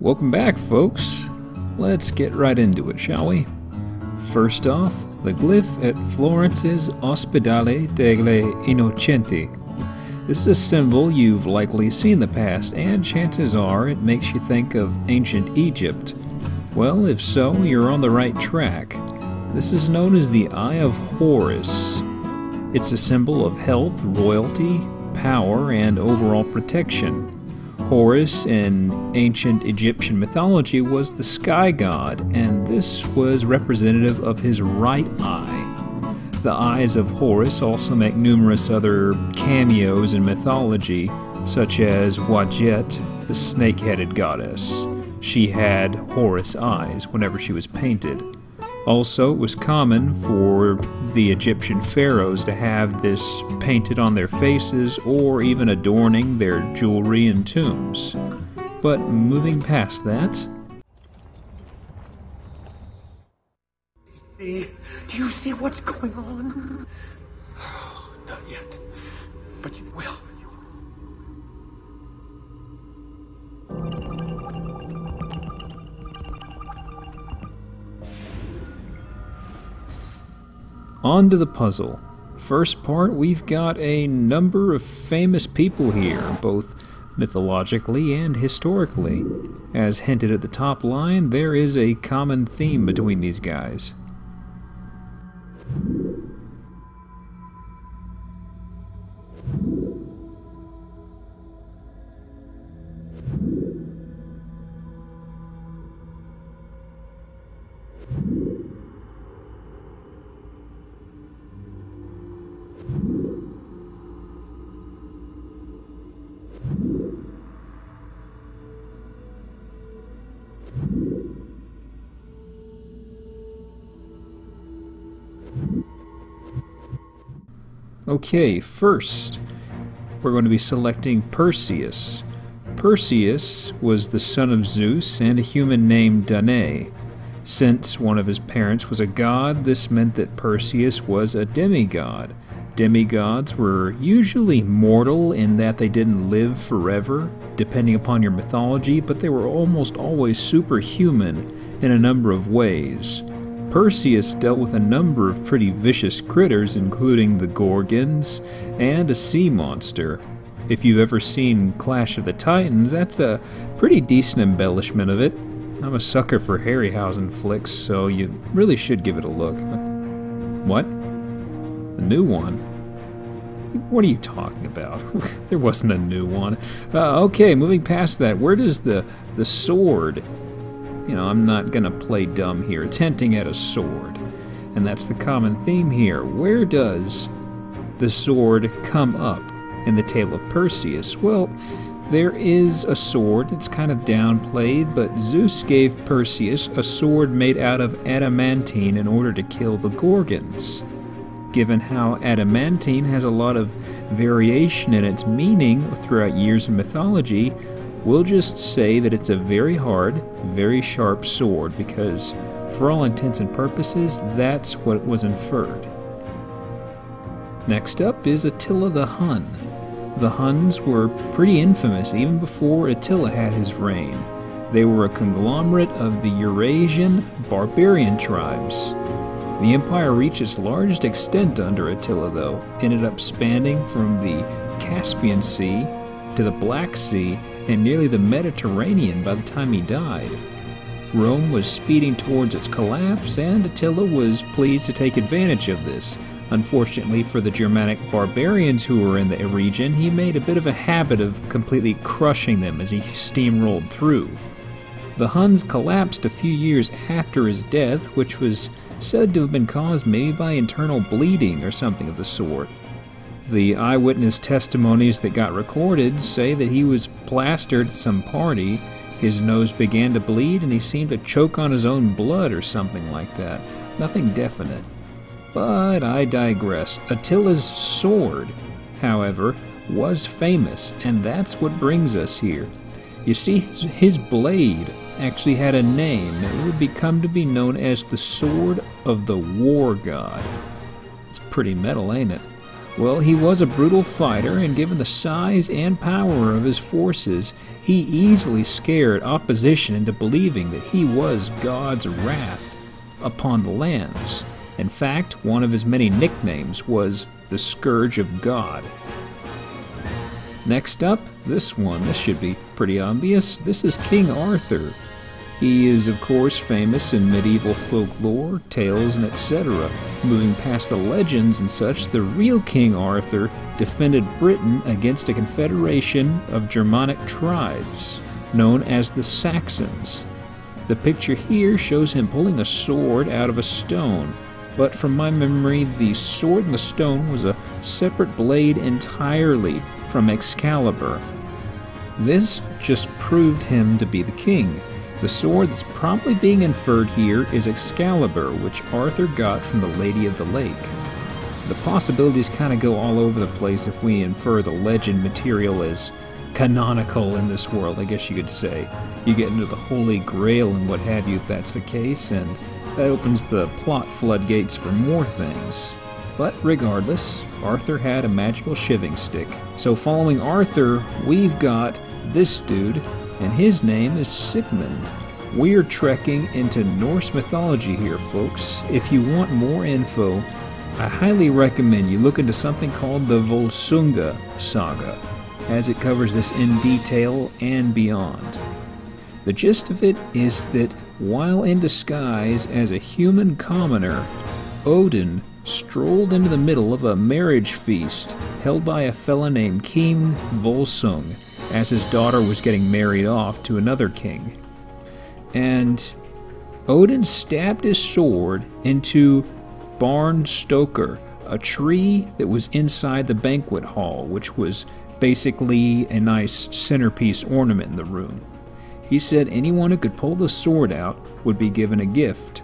Welcome back, folks. Let's get right into it, shall we? First off, the glyph at Florence's Ospedale degli Innocenti. This is a symbol you've likely seen in the past, and chances are it makes you think of ancient Egypt. Well, if so, you're on the right track. This is known as the Eye of Horus. It's a symbol of health, royalty, power, and overall protection. Horus in ancient Egyptian mythology was the sky god, and this was representative of his right eye. The eyes of Horus also make numerous other cameos in mythology, such as Wadjet, the snake-headed goddess. She had Horus eyes whenever she was painted. Also, it was common for the Egyptian pharaohs to have this painted on their faces or even adorning their jewelry and tombs. But moving past that... Do you see what's going on? Not yet, but you will. On to the puzzle. First part, we've got a number of famous people here, both mythologically and historically. As hinted at the top line, there is a common theme between these guys. Okay, first, we're going to be selecting Perseus. Perseus was the son of Zeus and a human named Danae. Since one of his parents was a god, this meant that Perseus was a demigod. Demigods were usually mortal in that they didn't live forever, depending upon your mythology, but they were almost always superhuman in a number of ways. Perseus dealt with a number of pretty vicious critters, including the Gorgons and a sea monster. If you've ever seen Clash of the Titans, that's a pretty decent embellishment of it. I'm a sucker for Harryhausen flicks, so you really should give it a look. What? A new one? What are you talking about? There wasn't a new one. Okay, moving past that, where does the sword... You know, I'm not gonna play dumb here. It's hinting at a sword. And that's the common theme here. Where does the sword come up in the tale of Perseus? Well, there is a sword that's kind of downplayed, but Zeus gave Perseus a sword made out of adamantine in order to kill the Gorgons. Given how adamantine has a lot of variation in its meaning throughout years of mythology, we'll just say that it's a very hard, very sharp sword, because for all intents and purposes, that's what was inferred. Next up is Attila the Hun. The Huns were pretty infamous even before Attila had his reign. They were a conglomerate of the Eurasian barbarian tribes. The empire reached its largest extent under Attila, though, ended up spanning from the Caspian Sea to the Black Sea and nearly the Mediterranean by the time he died. Rome was speeding towards its collapse, and Attila was pleased to take advantage of this. Unfortunately for the Germanic barbarians who were in the region, he made a bit of a habit of completely crushing them as he steamrolled through. The Huns collapsed a few years after his death, which was said to have been caused maybe by internal bleeding or something of the sort. The eyewitness testimonies that got recorded say that he was plastered at some party, his nose began to bleed, and he seemed to choke on his own blood or something like that. Nothing definite. But I digress. Attila's sword, however, was famous, and that's what brings us here. You see, his blade actually had a name. It would become to be known as the Sword of the War God. It's pretty metal, ain't it? Well, he was a brutal fighter, and given the size and power of his forces, he easily scared opposition into believing that he was God's wrath upon the lands. In fact, one of his many nicknames was the Scourge of God. Next up, this should be pretty obvious. This is King Arthur. He is, of course, famous in medieval folklore, tales, and etc. Moving past the legends and such, the real King Arthur defended Britain against a confederation of Germanic tribes known as the Saxons. The picture here shows him pulling a sword out of a stone, but from my memory, the sword in the stone was a separate blade entirely from Excalibur. This just proved him to be the king. The sword that's probably being inferred here is Excalibur, which Arthur got from the Lady of the Lake. The possibilities kind of go all over the place if we infer the legend material as canonical in this world, I guess you could say. You get into the Holy Grail and what have you if that's the case, and that opens the plot floodgates for more things. But regardless, Arthur had a magical shiving stick. So following Arthur, we've got this dude, and his name is Sigmund. We're trekking into Norse mythology here, folks. If you want more info, I highly recommend you look into something called the Volsunga Saga, as it covers this in detail and beyond. The gist of it is that while in disguise as a human commoner, Odin strolled into the middle of a marriage feast held by a fella named King Volsung, as his daughter was getting married off to another king. And Odin stabbed his sword into Barnstoker, a tree that was inside the banquet hall, which was basically a nice centerpiece ornament in the room. He said anyone who could pull the sword out would be given a gift.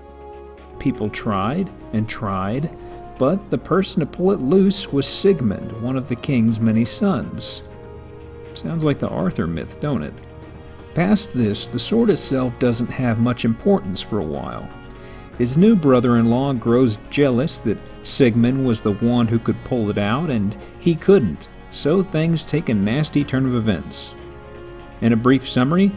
People tried and tried, but the person to pull it loose was Sigmund, one of the king's many sons. Sounds like the Arthur myth, don't it? Past this, the sword itself doesn't have much importance for a while. His new brother-in-law grows jealous that Sigmund was the one who could pull it out, and he couldn't, so things take a nasty turn of events. In a brief summary,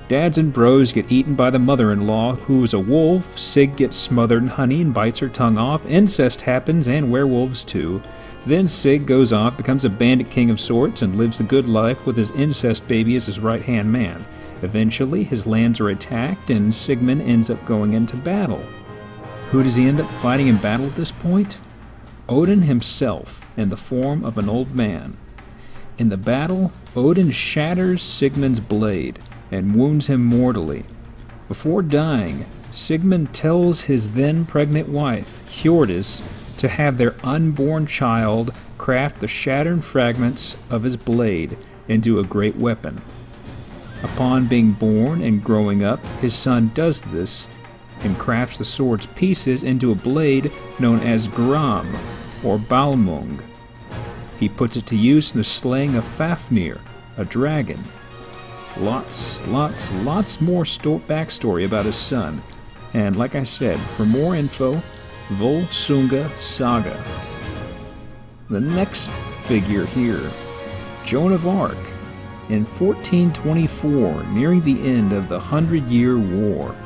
dads and bros get eaten by the mother-in-law, who's a wolf, Sig gets smothered in honey and bites her tongue off, incest happens, and werewolves too. Then Sig goes off, becomes a bandit king of sorts, and lives the good life with his incest baby as his right-hand man. Eventually, his lands are attacked, and Sigmund ends up going into battle. Who does he end up fighting in battle at this point? Odin himself, in the form of an old man. In the battle, Odin shatters Sigmund's blade and wounds him mortally. Before dying, Sigmund tells his then pregnant wife, Hjordis, to have their unborn child craft the shattered fragments of his blade into a great weapon. Upon being born and growing up, his son does this and crafts the sword's pieces into a blade known as Gram, or Balmung. He puts it to use in the slaying of Fafnir, a dragon. Lots more backstory about his son. And like I said, for more info, Volsunga Saga. The next figure here, Joan of Arc. In 1424, nearing the end of the 100-Year War,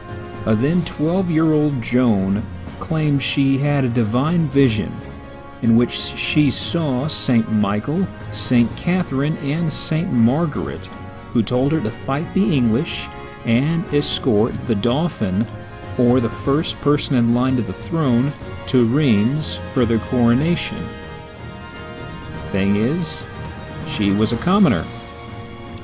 a then 12-year-old Joan claimed she had a divine vision in which she saw Saint Michael, Saint Catherine, and Saint Margaret, who told her to fight the English and escort the Dauphin, or the first person in line to the throne, to Reims for their coronation. Thing is, she was a commoner.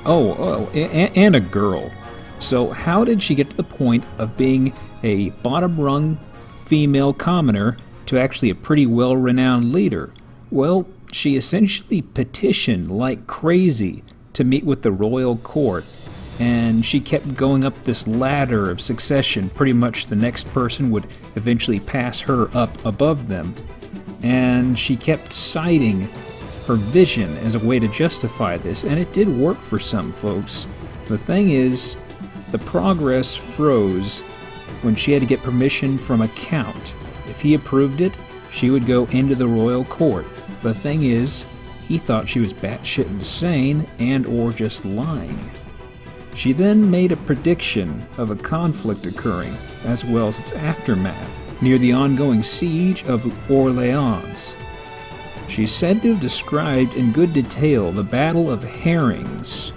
And a girl. So how did she get to the point of being a bottom-rung female commoner to actually a pretty well-renowned leader? Well, she essentially petitioned like crazy to meet with the royal court, and she kept going up this ladder of succession. Pretty much the next person would eventually pass her up above them, and she kept citing her vision as a way to justify this, and it did work for some folks. The thing is, the progress froze when she had to get permission from a count. If he approved it, she would go into the royal court. The thing is, he thought she was batshit insane and or just lying. She then made a prediction of a conflict occurring, as well as its aftermath, near the ongoing siege of Orleans. She's said to have described in good detail the Battle of Herrings,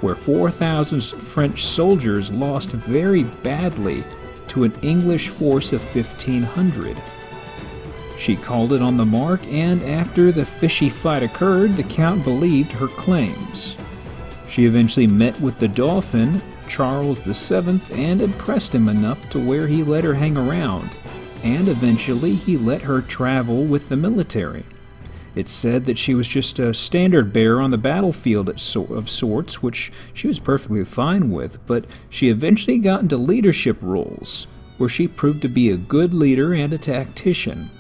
where 4,000 French soldiers lost very badly to an English force of 1,500. She called it on the mark, and after the fishy fight occurred, the Count believed her claims. She eventually met with the Dauphin, Charles VII, and impressed him enough to where he let her hang around, and eventually he let her travel with the military. It's said that she was just a standard bearer on the battlefield of sorts, which she was perfectly fine with, but she eventually got into leadership roles, where she proved to be a good leader and a tactician.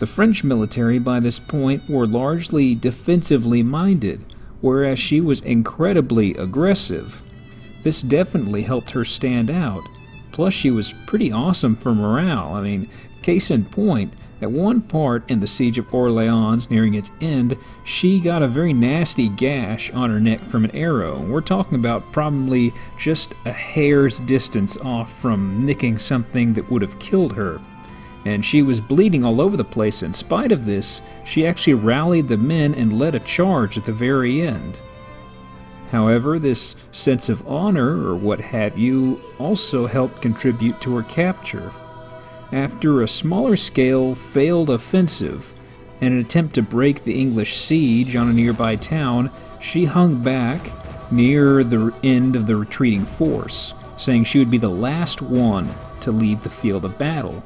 The French military by this point were largely defensively minded, whereas she was incredibly aggressive. This definitely helped her stand out. Plus, she was pretty awesome for morale. I mean, case in point, at one part in the Siege of Orleans, nearing its end, she got a very nasty gash on her neck from an arrow. We're talking about probably just a hair's distance off from nicking something that would have killed her. And she was bleeding all over the place. In spite of this, she actually rallied the men and led a charge at the very end. However, this sense of honor, or what have you, also helped contribute to her capture. After a smaller-scale failed offensive and an attempt to break the English siege on a nearby town, she hung back near the end of the retreating force, saying she would be the last one to leave the field of battle.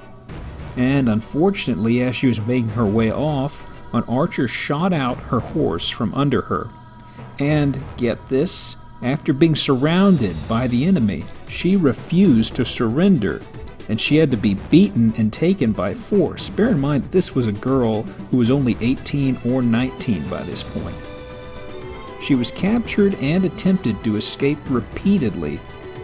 And unfortunately, as she was making her way off, an archer shot out her horse from under her. And, get this, after being surrounded by the enemy, she refused to surrender, and she had to be beaten and taken by force. Bear in mind that this was a girl who was only 18 or 19 by this point. She was captured and attempted to escape repeatedly.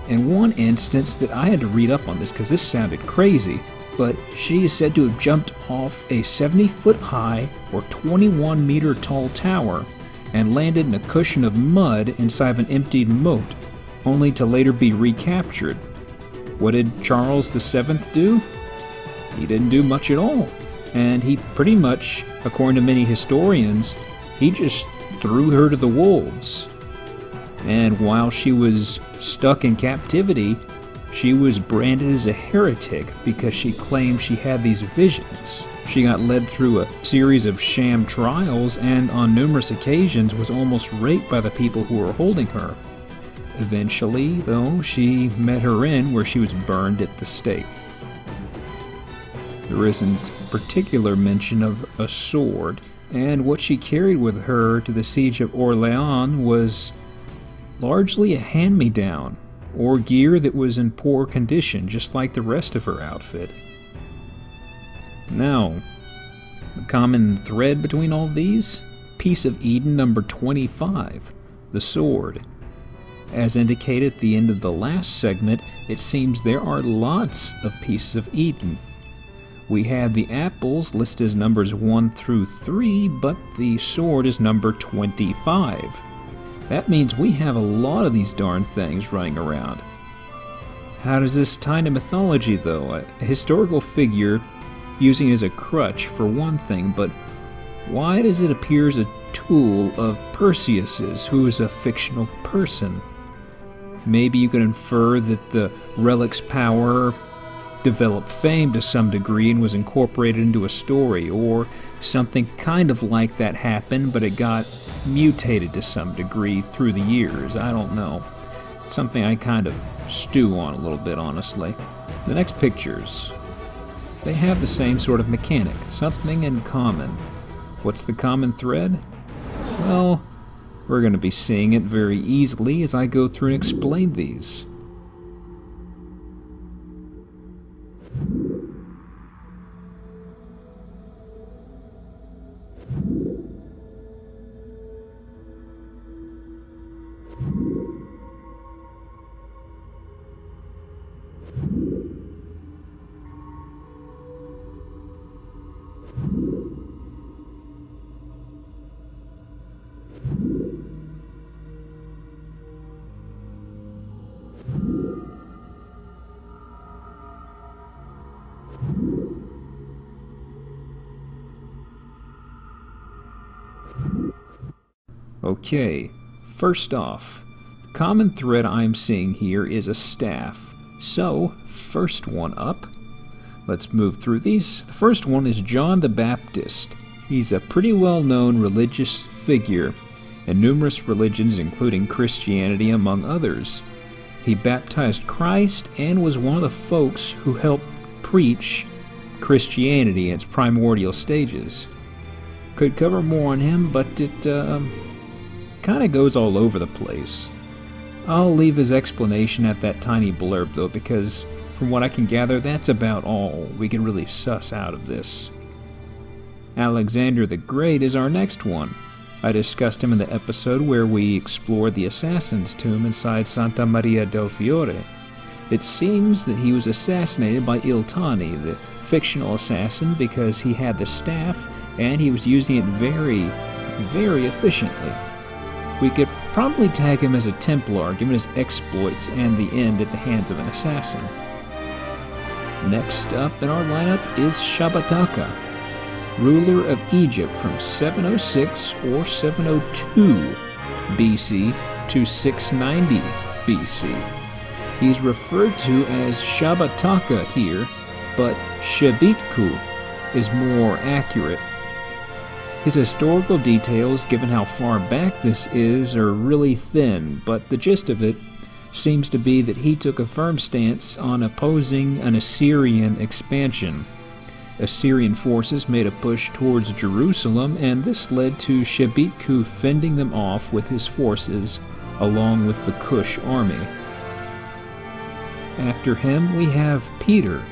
In one instance that I had to read up on this because this sounded crazy, but she is said to have jumped off a 70-foot high or 21-meter tall tower and landed in a cushion of mud inside of an emptied moat, only to later be recaptured. What did Charles VII do? He didn't do much at all, and he pretty much, according to many historians, he just threw her to the wolves. And while she was stuck in captivity, she was branded as a heretic because she claimed she had these visions. She got led through a series of sham trials and on numerous occasions was almost raped by the people who were holding her. Eventually, though, she met her end where she was burned at the stake. There isn't particular mention of a sword, and what she carried with her to the siege of Orleans was largely a hand-me-down, or gear that was in poor condition, just like the rest of her outfit. Now, the common thread between all these? Piece of Eden number 25, the sword. As indicated at the end of the last segment, it seems there are lots of pieces of Eden. We had the apples listed as numbers 1 through 3, but the sword is number 25. That means we have a lot of these darn things running around. How does this tie into mythology, though? A historical figure using it as a crutch for one thing, but why does it appear as a tool of Perseus's, who is a fictional person? Maybe you could infer that the relic's power developed fame to some degree and was incorporated into a story, or something kind of like that happened, but it got mutated to some degree through the years. I don't know. It's something I kind of stew on a little bit, honestly. The next pictures, they have the same sort of mechanic, something in common. What's the common thread? Well, we're going to be seeing it very easily as I go through and explain these. Okay, first off, the common thread I'm seeing here is a staff. So, first one up. Let's move through these. The first one is John the Baptist. He's a pretty well-known religious figure in numerous religions, including Christianity, among others. He baptized Christ and was one of the folks who helped preach Christianity in its primordial stages. Could cover more on him, but it kind of goes all over the place. I'll leave his explanation at that tiny blurb, though, because from what I can gather, that's about all we can really suss out of this. Alexander the Great is our next one. I discussed him in the episode where we explored the assassin's tomb inside Santa Maria del Fiore. It seems that he was assassinated by Iltani, the fictional assassin, because he had the staff and he was using it very, very efficiently. We could probably tag him as a Templar, given his exploits and the end at the hands of an assassin. Next up in our lineup is Shabbataka, ruler of Egypt from 706 or 702 BC to 690 BC. He's referred to as Shabbataka here, but Shebitku is more accurate. His historical details, given how far back this is, are really thin, but the gist of it seems to be that he took a firm stance on opposing an Assyrian expansion. Assyrian forces made a push towards Jerusalem, and this led to Shebitku fending them off with his forces, along with the Kush army. After him, we have Peter,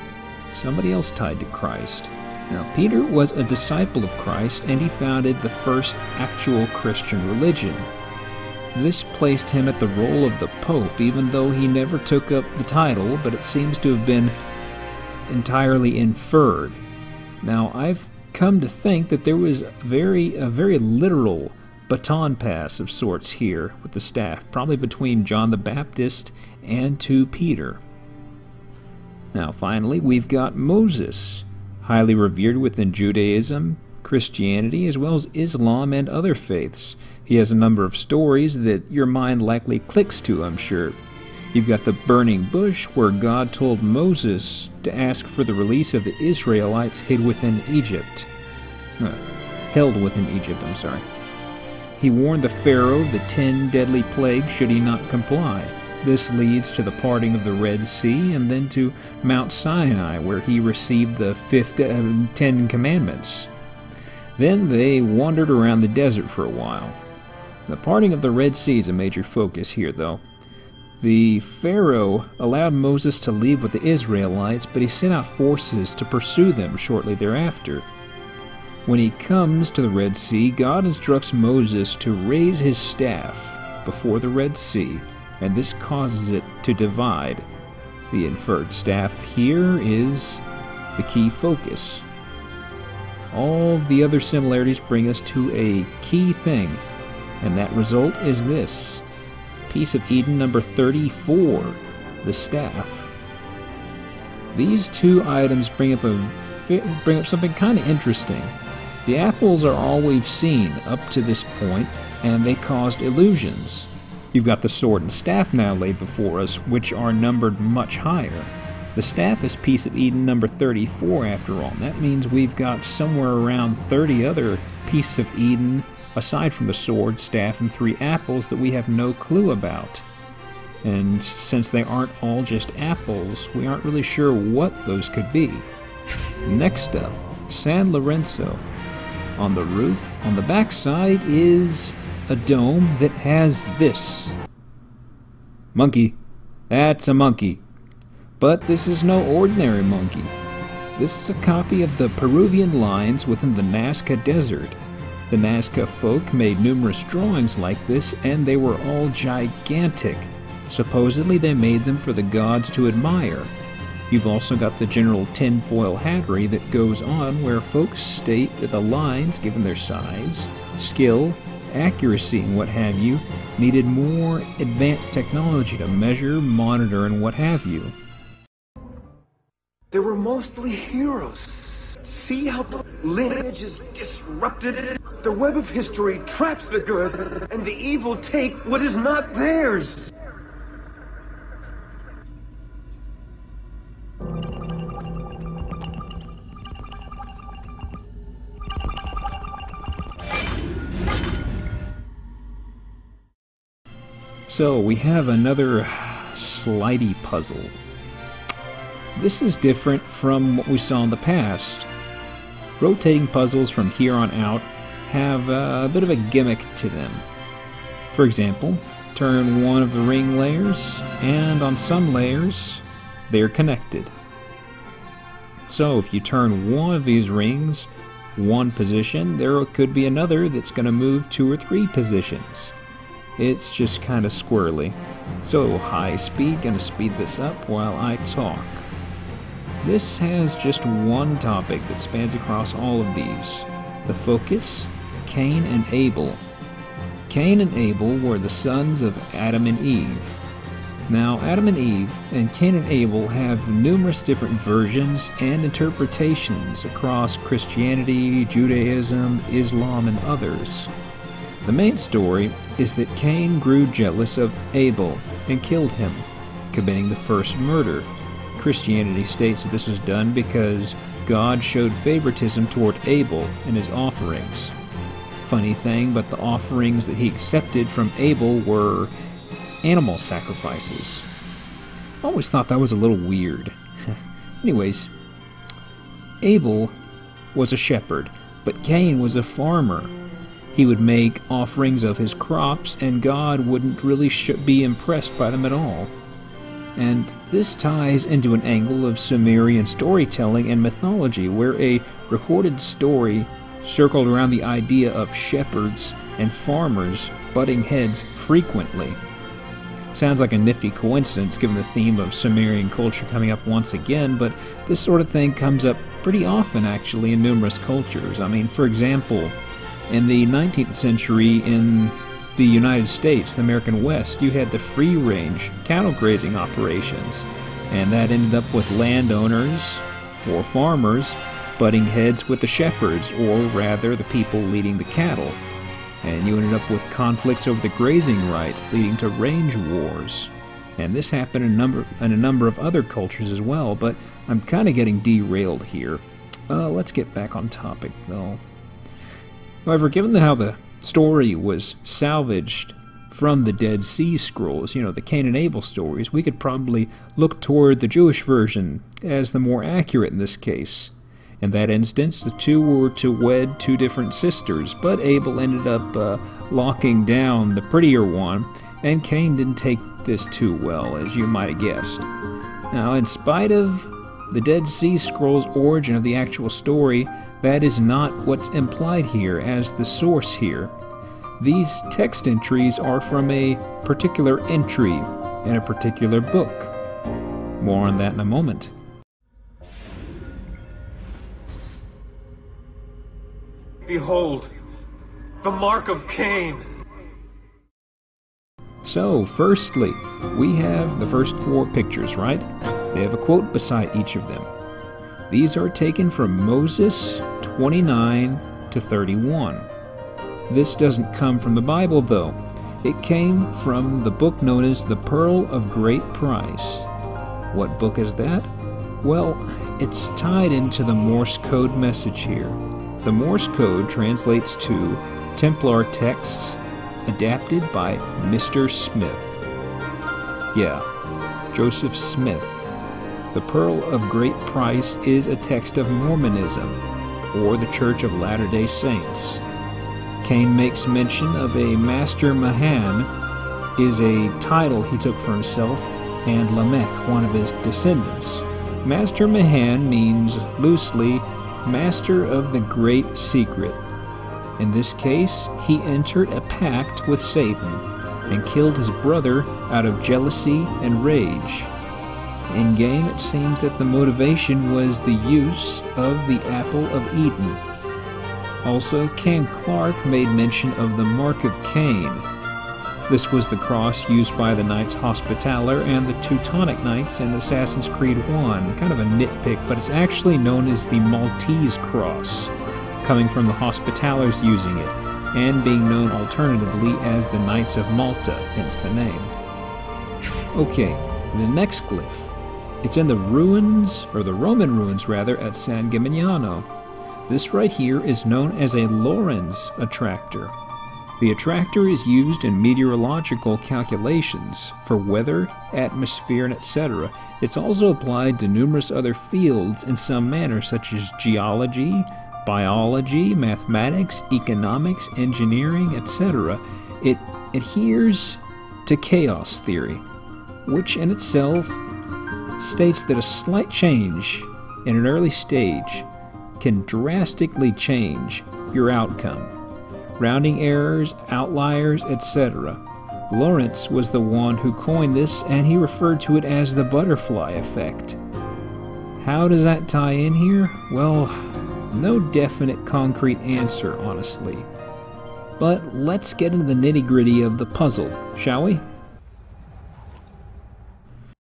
somebody else tied to Christ. Now, Peter was a disciple of Christ, and he founded the first actual Christian religion. This placed him at the role of the Pope, even though he never took up the title, but it seems to have been entirely inferred. Now, I've come to think that there was a very literal baton pass of sorts here with the staff, probably between John the Baptist and to Peter. Now, finally, we've got Moses, highly revered within Judaism, Christianity, as well as Islam and other faiths. He has a number of stories that your mind likely clicks to, I'm sure. You've got the burning bush, where God told Moses to ask for the release of the Israelites held within Egypt. He warned the Pharaoh of the 10 deadly plagues should he not comply. This leads to the parting of the Red Sea, and then to Mount Sinai, where he received the 10 commandments. Then they wandered around the desert for a while. The parting of the Red Sea is a major focus here, though. The Pharaoh allowed Moses to leave with the Israelites, but he sent out forces to pursue them shortly thereafter. When he comes to the Red Sea, God instructs Moses to raise his staff before the Red Sea, and this causes it to divide. The inferred staff here is the key focus. All of the other similarities bring us to a key thing, and that result is this. Piece of Eden number 34, the staff. These two items bring up something kind of interesting. The apples are all we've seen up to this point, and they caused illusions. You've got the sword and staff now laid before us, which are numbered much higher. The staff is piece of Eden number 34 after all, and that means we've got somewhere around 30 other pieces of Eden aside from the sword, staff, and 3 apples that we have no clue about. And since they aren't all just apples, we aren't really sure what those could be. Next up, San Lorenzo. On the roof, on the back side, is a dome that has this. Monkey. That's a monkey. But this is no ordinary monkey. This is a copy of the Peruvian lines within the Nazca Desert. The Nazca folk made numerous drawings like this, and they were all gigantic. Supposedly they made them for the gods to admire. You've also got the general tinfoil hattery that goes on, where folks state that the lines, given their size, skill, accuracy, and what have you, needed more advanced technology to measure, monitor, and what have you. They were mostly heroes, see how the lineage is disrupted? The web of history traps the good, and the evil take what is not theirs. So we have another slidey puzzle. This is different from what we saw in the past. Rotating puzzles from here on out have a bit of a gimmick to them. For example, turn one of the ring layers, and on some layers, they're connected. So if you turn one of these rings one position, there could be another that's going to move 2 or 3 positions. It's just kind of squirrely. So high speed, gonna speed this up while I talk. This has just one topic that spans across all of these. The focus, Cain and Abel. Cain and Abel were the sons of Adam and Eve. Now, Adam and Eve and Cain and Abel have numerous different versions and interpretations across Christianity, Judaism, Islam, and others. The main story is that Cain grew jealous of Abel and killed him, committing the first murder. Christianity states that this was done because God showed favoritism toward Abel and his offerings. Funny thing, but the offerings that he accepted from Abel were animal sacrifices. I always thought that was a little weird. Anyways, Abel was a shepherd, but Cain was a farmer. He would make offerings of his crops, and God wouldn't really be impressed by them at all. And this ties into an angle of Sumerian storytelling and mythology, where a recorded story circled around the idea of shepherds and farmers butting heads frequently. Sounds like a nifty coincidence given the theme of Sumerian culture coming up once again, but this sort of thing comes up pretty often actually in numerous cultures. I mean, for example, in the 19th century in the United States, the American West, you had the free-range cattle grazing operations, and that ended up with landowners or farmers butting heads with the shepherds, or rather the people leading the cattle. And you ended up with conflicts over the grazing rights, leading to range wars. And this happened in a number of other cultures as well, but I'm kind of getting derailed here. Let's get back on topic, though. However, given how the story was salvaged from the Dead Sea Scrolls, you know, the Cain and Abel stories, we could probably look toward the Jewish version as the more accurate in this case. In that instance, the two were to wed 2 different sisters, but Abel ended up locking down the prettier one, and Cain didn't take this too well, as you might have guessed. Now, in spite of the Dead Sea Scrolls' origin of the actual story, that is not what's implied here as the source here. These text entries are from a particular entry in a particular book. More on that in a moment. Behold, the mark of Cain. So, firstly, we have the first 4 pictures, right? They have a quote beside each of them. These are taken from Moses 29 to 31. This doesn't come from the Bible, though. It came from the book known as the Pearl of Great Price. What book is that? Well, it's tied into the Morse code message here. The Morse code translates to Templar texts adapted by Mr. Smith. Yeah, Joseph Smith. The Pearl of Great Price is a text of Mormonism, or the Church of Latter-day Saints. Cain makes mention of a Master Mahan, is a title he took for himself, and Lamech, one of his descendants. Master Mahan means, loosely, Master of the Great Secret. In this case, he entered a pact with Satan and killed his brother out of jealousy and rage. In-game, it seems that the motivation was the use of the Apple of Eden. Also, Ken Clark made mention of the Mark of Cain. This was the cross used by the Knights Hospitaller and the Teutonic Knights in Assassin's Creed 1. Kind of a nitpick, but it's actually known as the Maltese cross, coming from the Hospitallers using it, and being known alternatively as the Knights of Malta, hence the name. Okay, the next glyph. It's in the ruins, or the Roman ruins rather, at San Gimignano. This right here is known as a Lorentz attractor. The attractor is used in meteorological calculations for weather, atmosphere, and etc. It's also applied to numerous other fields in some manner, such as geology, biology, mathematics, economics, engineering, etc. It adheres to chaos theory, which in itself states that a slight change in an early stage can drastically change your outcome. Rounding errors, outliers, etc. Lorentz was the one who coined this, and he referred to it as the butterfly effect. How does that tie in here? Well, no definite concrete answer, honestly. But let's get into the nitty-gritty of the puzzle, shall we?